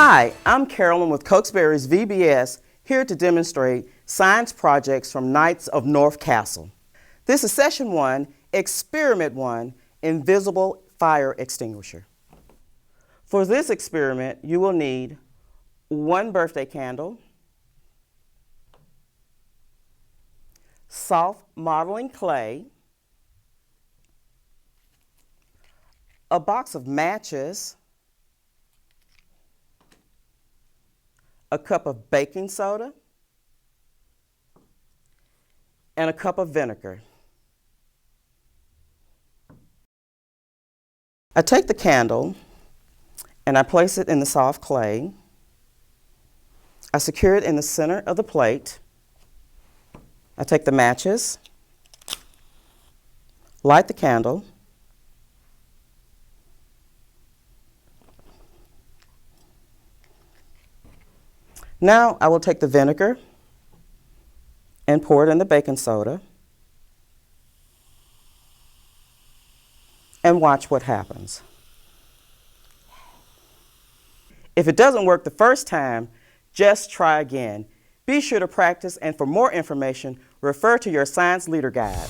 Hi, I'm Carolyn with Cokesbury's VBS, here to demonstrate science projects from Knights of North Castle. This is Session 1, Experiment 1, Invisible Fire Extinguisher. For this experiment, you will need one birthday candle, soft modeling clay, a box of matches, a cup of baking soda, and a cup of vinegar. I take the candle and I place it in the soft clay. I secure it in the center of the plate. I take the matches, light the candle, now I will take the vinegar and pour it in the baking soda and watch what happens. If it doesn't work the first time, just try again. Be sure to practice, and for more information, refer to your Science Leader Guide.